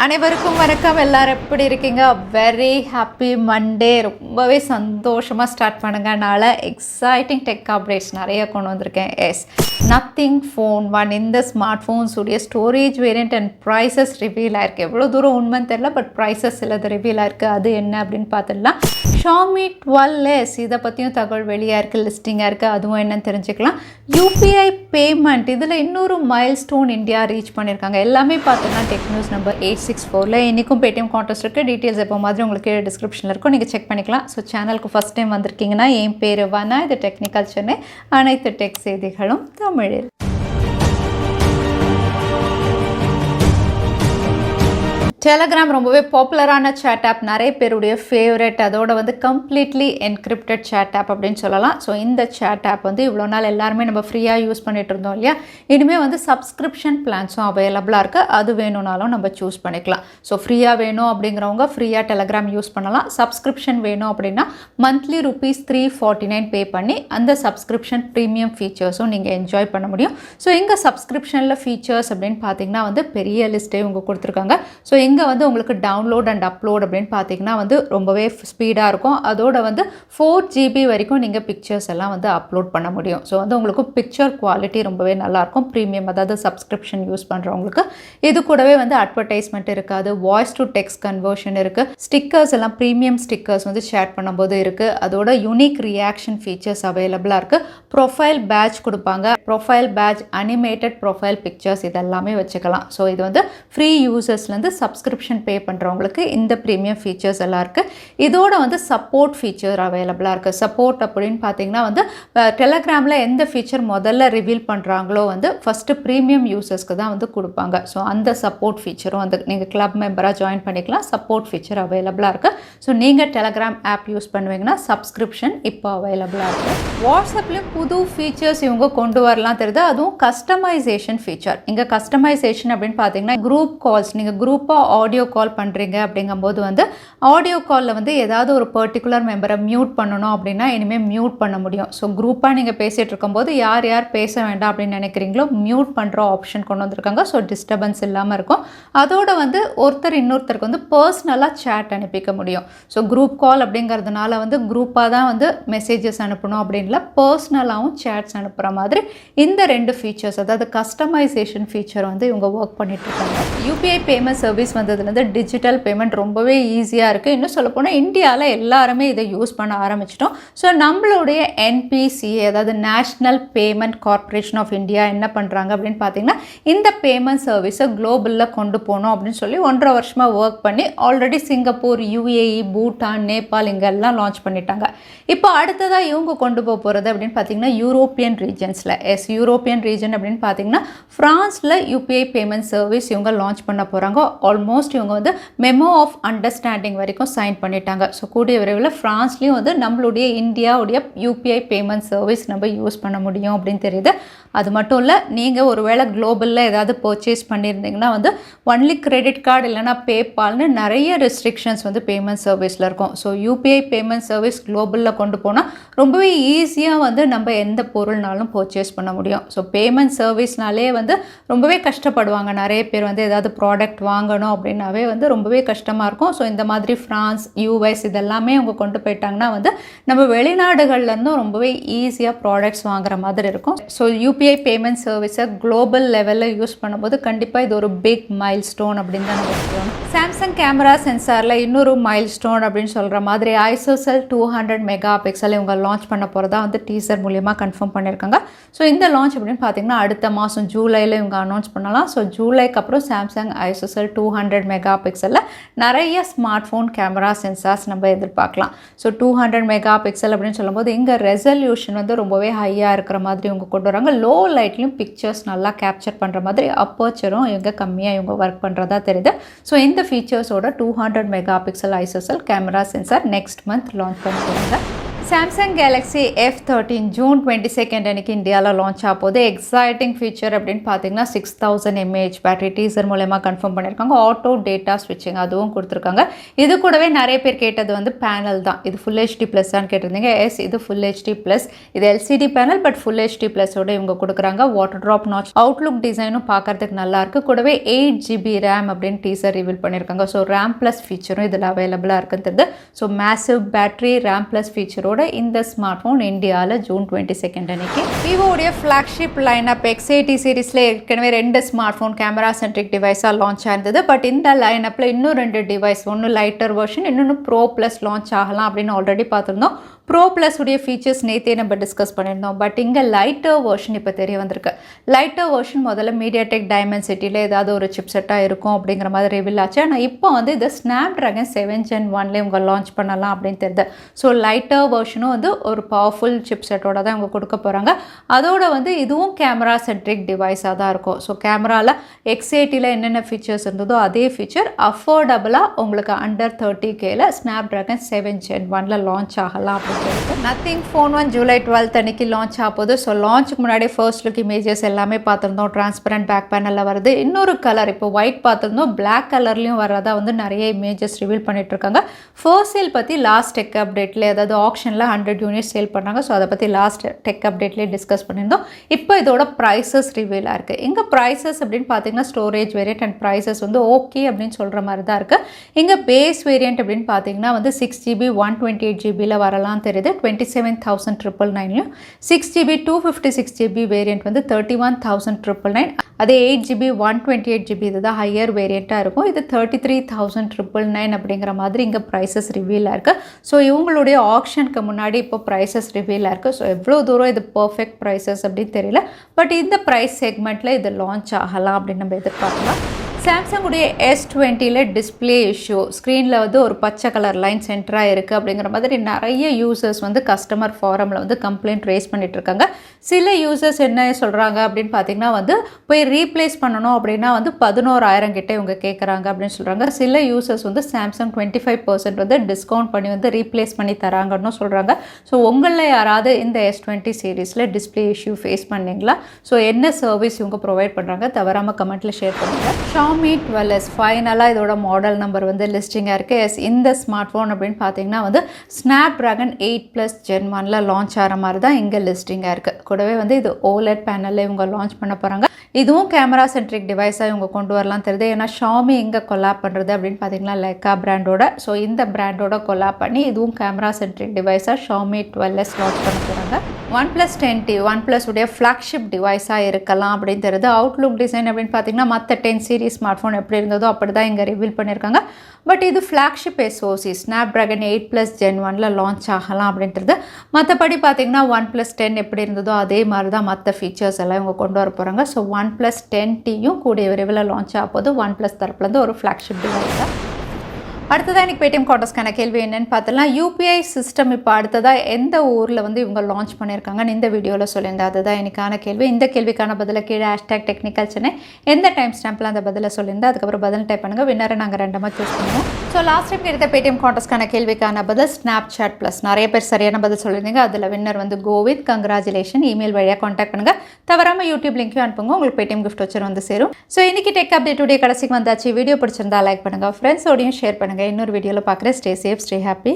அனைவருக்கும் வணக்கம். எல்லாரும் எப்படி இருக்கீங்க? Very happy Monday. ரொம்பவே சந்தோஷமாக ஸ்டார்ட் பண்ணுங்க. நாளை எக்ஸைட்டிங் டெக் அப்டேட்ஸ் நிறைய கொண்டு வந்திருக்கேன். நத்திங் ஃபோன் 1 இந்த ஸ்மார்ட் ஃபோன்ஸுடைய storage variant and prices reveal ஆயிருக்கு. எவ்வளோ தூரம் உண்மைன்னு தெரியல, பட் ப்ரைஸஸ் சிலது ரிவீல் ஆயிருக்கு. அது என்ன அப்படின்னு பார்த்துடலாம். Xiaomi 12s இதை பற்றியும் தகவல் வெளியாக இருக்குது, லிஸ்டிங்காக இருக்குது. அதுவும் என்னன்னு தெரிஞ்சுக்கலாம். UPI பேமெண்ட் இதில் இன்னொரு மைல் ஸ்டோன் இந்தியா ரீச் பண்ணியிருக்காங்க. எல்லாமே பார்த்தோன்னா டெக் நியூஸ் நம்பர் 864 இன்றைக்கும் பேடிஎம் கான்டெஸ்ட் இருக்குது. டீட்டெயில்ஸ் எப்போ மாதிரி உங்களுக்கு டிஸ்கிரிப்ஷனில் இருக்கும், நீங்கள் செக் பண்ணிக்கலாம். ஸோ சேனலுக்கு ஃபஸ்ட் டைம் வந்திருக்கீங்கன்னா என் பேர் வனா, இது டெக்னிக்கல் சென்னை. அனைத்து டெக் செய்திகளும் தமிழில். டெலகிராம் ரொம்பவே பாப்புலரான சேட் ஆப், நிறைய பேருடைய ஃபேவரட். அதோட வந்து கம்ப்ளீட்லி என்கிரிப்டட் சேட் ஆப் அப்படின்னு சொல்லலாம். ஸோ இந்த சேட் ஆப் வந்து இவ்வளோ நாள் எல்லாருமே நம்ம ஃப்ரீயாக யூஸ் பண்ணிட்டு இருந்தோம் இல்லையா? இனிமேல் வந்து சப்ஸ்கிரிப்ஷன் பிளான்ஸும் அவைலபிளாக இருக்குது. அது வேணும்னாலும் நம்ம சூஸ் பண்ணிக்கலாம். ஸோ ஃப்ரீயாக வேணும் அப்படிங்கிறவங்க ஃப்ரீயாக டெலகிராம் யூஸ் பண்ணலாம். சப்ஸ்கிரிப்ஷன் வேணும் அப்படின்னா மந்த்லி ₹349 பே பண்ணி அந்த சப்ஸ்கிரிப்ஷன் ப்ரீமியம் ஃபீச்சர்ஸும் நீங்கள் என்ஜாய் பண்ண முடியும். ஸோ இங்கே சப்ஸ்கிரிப்ஷனில் ஃபீச்சர்ஸ் அப்படின்னு பார்த்தீங்கன்னா வந்து பெரிய லிஸ்ட்டே இவங்க கொடுத்துருக்காங்க. ஸோ இங்கே வந்து உங்களுக்கு டவுன்லோட் அண்ட் அப்லோட் அப்படின்னு பார்த்தீங்கன்னா வந்து ரொம்பவே ஸ்பீடாக இருக்கும். அதோட வந்து 4GB வரைக்கும் நீங்கள் பிக்சர்ஸ் எல்லாம் வந்து அப்லோட் பண்ண முடியும். ஸோ வந்து உங்களுக்கு பிக்சர் குவாலிட்டி ரொம்பவே நல்லாயிருக்கும். ப்ரீமியம், அதாவது சப்ஸ்கிரிப்ஷன் யூஸ் பண்ணுறவங்களுக்கு. இது கூடவே வந்து அட்வர்டைஸ்மெண்ட் இருக்காது. வாய்ஸ் டு டெக்ஸ்ட் கன்வர்ஷன் இருக்குது. ஸ்டிக்கர்ஸ் எல்லாம் ப்ரீமியம் ஸ்டிக்கர்ஸ் வந்து ஷேர் பண்ணும்போது இருக்குது. அதோட யூனிக் ரியாக்ஷன் ஃபீச்சர்ஸ் அவைலபிளாக இருக்குது. ப்ரொஃபைல் பேட்ச் கொடுப்பாங்க. Profile badge, animated profile pictures இதெல்லாமே வச்சுக்கலாம். ஸோ இது வந்து ஃப்ரீ யூசர்ஸ்லேருந்து சப்ஸ்கிரிப்ஷன் பே பண்ணுறவங்களுக்கு இந்த ப்ரீமியம் ஃபீச்சர்ஸ் எல்லாம் இருக்குது. இதோட வந்து சப்போர்ட் ஃபீச்சர் அவைலபிளாக இருக்குது. சப்போர்ட் அப்படின்னு பார்த்தீங்கன்னா வந்து டெலகிராமில் எந்த ஃபீச்சர் முதல்ல ரிவீல் பண்ணுறாங்களோ வந்து ஃபஸ்ட்டு ப்ரீமியம் யூசர்ஸ்க்கு தான் வந்து கொடுப்பாங்க. ஸோ அந்த சப்போர்ட் ஃபீச்சரும் வந்து நீங்கள் கிளப் மெம்பராக ஜாயின் பண்ணிக்கலாம். சப்போர்ட் ஃபீச்சர் அவைலபிளாக இருக்குது. ஸோ நீங்கள் டெலகிராம் ஆப் யூஸ் பண்ணுவீங்கன்னா சப்ஸ்கிரிப்ஷன் இப்போ அவைலபிளாக இருக்குது. வாட்ஸ்அப்லேயும் புது ஃபீச்சர்ஸ் இவங்க கொண்டு வரலாம் தெரியுது. அதுவும் கஸ்டமைசேஷன் ஃபீச்சர். இங்கே கஸ்டமைசேஷன் அப்படின்னு பார்த்தீங்கன்னா குரூப் கால்ஸ், நீங்கள் குரூப்பாக ஆடியோ கால் பண்ணுறீங்க அப்படிங்கும்போது வந்து ஆடியோ காலில் வந்து ஏதாவது ஒரு பர்டிகுலர் மெம்பரை மியூட் பண்ணணும் அப்படின்னா இனிமேல் மியூட் பண்ண முடியும். ஸோ குரூப்பாக நீங்கள் பேசிகிட்டு இருக்கும்போது யார் யார் பேச வேண்டாம் அப்படின்னு நினைக்கிறீங்களோ மியூட் பண்ணுற ஆப்ஷன் கொண்டு வந்திருக்காங்க. ஸோ டிஸ்டர்பன்ஸ் இல்லாமல் இருக்கும். அதோட வந்து ஒருத்தர் இன்னொருத்தருக்கு வந்து பர்சனலாக சேட் அனுப்பிக்க முடியும். ஸோ குரூப் கால் அப்படிங்கிறதுனால வந்து குரூப்பாக தான் வந்து மெசேஜஸ் அனுப்பணும் அப்படின்ல, பர்சனலாகவும் சேட்ஸ் அனுப்புகிற மாதிரி இந்த 2 ஃபீச்சர்ஸ், அதாவது கஸ்டமைசேஷன் ஃபீச்சர் வந்து இவங்க ஒர்க் பண்ணிட்டு இருக்காங்க. UPI பேமெண்ட் சர்வீஸ் வந்ததுலேருந்து டிஜிட்டல் பேமெண்ட் ரொம்பவே ஈஸியாக இருக்குது. இன்னும் சொல்லப்போனால் இந்தியாவில் எல்லாருமே இதை யூஸ் பண்ண ஆரம்பிச்சிட்டோம். ஸோ நம்மளுடைய NPCA, அதாவது national payment corporation of India என்ன பண்ணுறாங்க அப்படின்னு பார்த்தீங்கன்னா இந்த பேமெண்ட் சர்வீஸை குளோபலில் கொண்டு போகணும் அப்படின்னு சொல்லி 1.5 வருஷமாக ஒர்க் பண்ணி already Singapore, UAE, Bhutan, Nepal இங்கெல்லாம் லான்ச் பண்ணிட்டாங்க. இப்போ அடுத்ததாக இவங்க கொண்டு போகிறது அப்படின்னு பார்த்தீங்கன்னா யூரோப்பியன் ரீஜன்ஸில். யூரோப்பியன் ரீஜன் அப்படின்னு பார்த்தீங்கன்னா ஃப்ரான்ஸில் UPI பேமெண்ட் சர்வீஸ் இவங்க லான்ச் பண்ண போகிறாங்க. ஆல்மோஸ்ட் இவங்க வந்து மெமோ ஆஃப் அண்டர்ஸ்டாண்டிங் வரைக்கும் சைன் பண்ணிட்டாங்க. ஸோ கூடிய விரைவில் ஃப்ரான்ஸ்லேயும் வந்து நம்மளுடைய இந்தியாவுடைய UPI பேமெண்ட் சர்வீஸ் நம்ம யூஸ் பண்ண முடியும் அப்படின்னு தெரியுது. அது மட்டும் இல்லை, நீங்கள் ஒருவேளை குளோபலில் ஏதாவது பர்ச்சேஸ் பண்ணியிருந்தீங்கன்னா வந்து ஒன்லி கிரெடிட் கார்டு இல்லைனா பேபால்னு நிறைய ரெஸ்ட்ரிக்ஷன்ஸ் வந்து பேமெண்ட் சர்வீஸில் இருக்கும். ஸோ UPI பேமெண்ட் சர்வீஸ் குளோபலில் கொண்டு போனால் ரொம்பவே ஈஸியாக வந்து நம்ம எந்த பொருள்னாலும் பர்ச்சேஸ் பண்ண முடியும். ஸோ பேமெண்ட் சர்வீஸ்னாலே வந்து ரொம்பவே கஷ்டப்படுவாங்க நிறைய பேர். வந்து ஏதாவது ப்ராடக்ட் வாங்கணும் அப்படின்னாவே வந்து ரொம்பவே கஷ்டமாக இருக்கும். ஸோ இந்த மாதிரி ஃப்ரான்ஸ், US இதெல்லாமே அவங்க கொண்டு போயிட்டாங்கன்னா வந்து நம்ம வெளிநாடுகள்லேருந்தும் ரொம்பவே ஈஸியாக ப்ராடக்ட்ஸ் வாங்குற மாதிரி இருக்கும். ஸோ UPI பேமெண்ட் சர்வீஸை குளோபல் லெவலில் யூஸ் பண்ணும்போது கண்டிப்பாக இது ஒரு பிக் மைல் ஸ்டோன் அப்படின்னு தான் நம்ம சொல்லுவோம். சாம்சங் கேமரா சென்சாரில் இன்னொரு மைல் ஸ்டோன் அப்படின்னு சொல்கிற மாதிரி ISOCELL 200 MP இவங்க லான்ச் பண்ண போகிறதா வந்து டீசர் மூலியமாக கன்ஃபார்ம் பண்ணியிருக்காங்க. ஸோ இந்த லான்ச் அப்படின்னு பார்த்தீங்கன்னா அடுத்த மாதம் ஜூலையில் இவங்க அனௌன்ஸ் பண்ணலாம். ஸோ ஜூலைக்கு அப்புறம் சாம்சங் ISOCELL 200 MP நிறைய ஸ்மார்ட் ஃபோன் கேமரா சென்சார்ஸ் நம்ம எதிர்பார்க்கலாம். ஸோ 200 MP அப்படின்னு சொல்லும்போது இங்கே ரெசல்யூஷன் வந்து ரொம்பவே ஹையாக இருக்கிற மாதிரி இவங்க கொண்டு வராங்க. லோ லைட்லையும் பிக்சர்ஸ் நல்லா கேப்சர் பண்ணுற மாதிரி அப்பர்ச்சரும் இவங்க கம்மியாக இவங்க ஒர்க் பண்ணுறதா தெரியுது. ஸோ இந்த ஃபீச்சர்ஸோட 200 MP ISOCELL camera sensor next month launch பண்ண போகிறாங்க. சாம்சங் கேலக்ஸி F13 ஜூன் 22 அன்னைக்கு இந்தியாவில் லான்ச் ஆகுது. எக்ஸைட்டிங் ஃபீச்சர் அப்படின்னு பார்த்தீங்கன்னா 6000 mAh பேட்டரி டீசர் மூலமா கன்ஃபார்ம் பண்ணியிருக்காங்க. ஆட்டோ டேட்டா ஸ்விட்சிங் அதுவும் கொடுத்துருக்காங்க. இது கூடவே நிறைய பேர் கேட்டது வந்து பேனல் தான். இது ஃபுல் ஹெச்டி ப்ளஸ் தான் கேட்டிருந்தீங்க. எஸ், இது ஃபுல் ஹெச்டி ப்ளஸ். இது LCD panel but full HD ப்ளஸோட இவங்க கொடுக்குறாங்க. வாட்டர் ட்ராப் நாச் அவுட்லுக் டிசைனும் பார்க்கறதுக்கு நல்லா இருக்கு. கூடவே 8GB ரேம் அப்படின்னு டீசர் ரிவீல் பண்ணியிருக்காங்க. ஸோ ரேம் ப்ளஸ் ஃபீச்சரும் இதில் அவைலபிளாக இருக்குன்னு தெரியுது. So massive battery RAM plus ஃபீச்சரோட இந்த ஸ்மார்ட் போன் இந்தியாவில் ஜூன் 22 அன்னைக்கு விவோடைய ஃபிளாக்ஷிப் லைனப் X80 சீரீஸில் ஏற்கனவே 2 ஸ்மார்ட் ஃபோன் கேமரா சென்ட்ரிக் டிவைஸாக லான்ச் ஆயிருந்தது. பட் இந்த லைனப்பில் இன்னும் 2 டிவைஸ், ஒன்று லைட்டர் வெர்ஷன், இன்னொன்று ப்ரோ ப்ளஸ் லான்ச் ஆகலாம் அப்படின்னு ஆல்ரெடி பார்த்துருந்தோம். ப்ரோ ப்ளஸ் உடைய ஃபீச்சர்ஸ் நேற்றே நம்ம டிஸ்கஸ் பண்ணியிருந்தோம். பட் இங்கே லைட்டர் வெர்ஷன் இப்போ தெரிய வந்திருக்கு. லைட்டர் வெர்ஷன் முதல்ல மீடியாடெக் டைமென்சிட்டியில் ஏதாவது ஒரு சிப் செட்டாக இருக்கும் அப்படிங்கிற மாதிரி ரிவீல் ஆச்சு. ஆனால் இப்போ வந்து இது ஸ்னாப்ட்ராகன் 7 Gen 1 இவங்க லான்ச் பண்ணலாம் அப்படின்னு தெரியுது. ஸோ லைட்டர் வெர்ஷனும் வந்து ஒரு பவர்ஃபுல் சிப் செட்டோட தான் இவங்க கொடுக்க போகிறாங்க. அதோட வந்து இதுவும் கேமரா சென்ட்ரிக் டிவைஸாக தான் இருக்கும். ஸோ கேமராவில் X80ல் என்னென்ன ஃபீச்சர்ஸ் இருந்ததோ அதே ஃபீச்சர் அஃபோர்டபுளாக உங்களுக்கு அண்டர் 30Kல ஸ்னாப்ட்ராகன் 7 Gen 1 லான்ச் ஆகலாம். நத்திங் ஃபோன் 1 ஜூலை 12 அன்னைக்கு லான்ச் ஆகுது. ஸோ லான்ச்சுக்கு முன்னாடி ஃபர்ஸ்ட் லுக் இமேஜஸ் எல்லாமே பார்த்துருந்தோம். டிரான்ஸ்பரண்ட் பேக் பேனலில் வருது. இன்னொரு கலர் இப்போ ஒயிட் பார்த்துருந்தோம், பிளாக் கலர்லையும் வரதா வந்து நிறைய இமேஜஸ் ரிவீல் பண்ணிட்டு இருக்காங்க. ஃபர்ஸ்ட் சேல் பற்றி லாஸ்ட் டெக் அப்டேட்ல, அதாவது ஆப்ஷனில் 100 யூனிட்ஸ் சேல் பண்ணாங்க. ஸோ அதை பற்றி லாஸ்ட் டெக் அப்டேட்லேயே டிஸ்கஸ் பண்ணியிருந்தோம். இப்போ இதோட ப்ரைஸஸ் ரிவீலாக இருக்குது. இங்கே ப்ரைஸஸ் அப்படின்னு பார்த்தீங்கன்னா ஸ்டோரேஜ் வேரியன்ட் அண்ட் ப்ரைஸஸ் வந்து ஓகே அப்படின்னு சொல்கிற மாதிரி தான் இருக்குது. இங்கே பேஸ் வேரியன்ட் அப்படின்னு பார்த்தீங்கன்னா வந்து 6GB 128GBயில் வரலாம் தெரியுது. 27,999. 6GB 256GB வேரியன்ட் வந்து 31,999. அதே 8GB 128GB இதுதான் ஹையர் வேரியண்ட்டாக இருக்கும். இது 33,999 அப்படிங்கிற மாதிரி இங்கே ப்ரைஸஸ் ரிவீலாக இருக்குது. ஸோ இவங்களுடைய ஆக்ஷனுக்கு முன்னாடி இப்போ ப்ரைஸஸ் ரிவீலாக இருக்குது. ஸோ எவ்வளோ தூரம் இது பர்ஃபெக்ட் ப்ரைஸஸ் அப்படின்னு தெரியல. பட் இந்த ப்ரைஸ் செக்மெண்ட்டில் இது லான்ச் ஆகலாம் அப்படின்னு நம்ம எதிர்பார்க்கலாம். சாம்சங்குடைய S20ல டிஸ்பிளே இஷ்யூ, ஸ்க்ரீனில் வந்து ஒரு பச்சை கலர் லைன் சென்டராக இருக்குது அப்படிங்கிற மாதிரி நிறைய யூசர்ஸ் வந்து கஸ்டமர் ஃபாரமில் வந்து கம்ப்ளைண்ட் ரேஸ் பண்ணிட்டு இருக்காங்க. சில யூசர்ஸ் என்ன சொல்கிறாங்க அப்படின்னு பார்த்தீங்கன்னா வந்து போய் ரீப்ளேஸ் பண்ணணும் அப்படின்னா வந்து 11,000 கிட்ட இவங்க கேட்குறாங்க அப்படின்னு சொல்கிறாங்க. சில யூசர்ஸ் வந்து சாம்சங் 25% வந்து டிஸ்கவுண்ட் பண்ணி வந்து ரீப்ளேஸ் பண்ணி தராங்கன்னு சொல்கிறாங்க. ஸோ உங்களில் யாராவது இந்த S20 சீரீஸில் டிஸ்பிளே இஷ்யூ ஃபேஸ் பண்ணீங்களா? ஸோ என்ன சர்வீஸ் இவங்க ப்ரொவைட் பண்ணுறாங்க தவறாமல் கமெண்ட்டில் ஷேர் பண்ணுங்கள். Xiaomi 12s ஃபைனலாக இதோட மாடல் நம்பர் வந்து லிஸ்டிங்காக இருக்குது. எஸ், இந்த ஸ்மார்ட் ஃபோன் அப்படின்னு பார்த்தீங்கன்னா வந்து ஸ்னாப்ட்ராகன் 8+ Gen 1 லான்ச் ஆகிற மாதிரி தான் இங்கே லிஸ்டிங்காக இருக்குது. கூடவே வந்து இது OLED பேனலில் இவங்க லான்ச் பண்ண போகிறாங்க. இதுவும் கேமரா சென்ட்ரிக் டிவைஸாக இவங்க கொண்டு வரலாம் தெரியுது. ஏன்னா Xiaomi இங்கே கொலாப் பண்ணுறது அப்படின்னு பார்த்தீங்கன்னா லைக்கா பிராண்டோட. ஸோ இந்த பிராண்டோட கொலாப் பண்ணி இதுவும் கேமரா சென்ட்ரிக் டிவைஸாக Xiaomi 12s லான்ச் பண்ண போகிறாங்க. OnePlus 10T OnePlus உடைய ஃப்ளாக்ஷிப் டிவைஸாக இருக்கலாம் அப்படின்னு தெரியுது. அவுட்லுக் டிசைன் அப்படின்னு பார்த்தீங்கன்னா மற்ற 10 சீரிஸ் ஸ்மார்ட் ஃபோன் எப்படி இருந்ததோ அப்படி தான் இங்கே ரிவீல் பண்ணியிருக்காங்க. பட் இது flagship SoC Snapdragon 8+ Gen 1 launch ஆகலாம் அப்படின்றது. மற்றபடி பார்த்தீங்கன்னா OnePlus 10 எப்படி இருந்ததோ அதே மாதிரி தான் மற்ற ஃபீச்சர்ஸ் எல்லாம் இவங்க கொண்டு வர போகிறாங்க. ஸோ OnePlus 10Tயும் கூடிய விரைவில் லான்ச் ஆக போது OnePlus தரப்புலேருந்து ஒரு ஃப்ளாக்ஷிப் டிவைஸ் தான். அடுத்ததாக இன்றைக்கி பேடிஎம் கார்டர்ஸ்க்கான கேள்வி என்னென்னு பார்த்தலாம். UPI சிஸ்டம் இப்போ அடுத்ததாக எந்த ஊரில் வந்து இவங்க லான்ச் பண்ணியிருக்காங்கன்னு இந்த வீடியோவில் சொல்லியிருந்தேன். அதுதான் எனக்கான கேள்வி. இந்த கேள்விக்கான பதிலை கீழே #Technical Chennai எந்த டைம் ஸ்டாம்பில் அந்த பதிலை சொல்லியிருந்தேன். அதுக்கப்புறம் பதில் டைப் பண்ணுங்கள். வின்னரை நாங்கள் ரெண்டமாக சூஸ் பண்ணுவோம். ஸோ லாஸ்ட் டைம் எடுத்த பேடிஎம் கார்டர்ஸ்க்கான கேள்விக்கான பதில் Snapchat ப்ளஸ். நிறைய பேர் சரியான பதில் சொல்லியிருந்தீங்க. அதில் வின்னர் வந்து கோவித். கங்க்ராச்சுலேஷன். இமெயில் வழியாக கான்டாக்ட் பண்ணுங்கள். தவறாமல் யூடியூப் லிங்க்கையும் அனுப்புங்க. உங்களுக்கு பேடிஎம் கிஃப்ட் வச்சு வந்து சேரும். ஸோ இன்றைக்கி டெக் அப்டேட்டுடைய கடைசிக்கு வந்தாச்சு. வீடியோ பிடிச்சிருந்தா லைக் பண்ணுங்கள், ஃப்ரெண்ட்ஸோடையும் ஷேர் பண்ணுங்கள். இன்னொரு வீடியோவில் பார்க்குறேன். Stay safe, stay happy.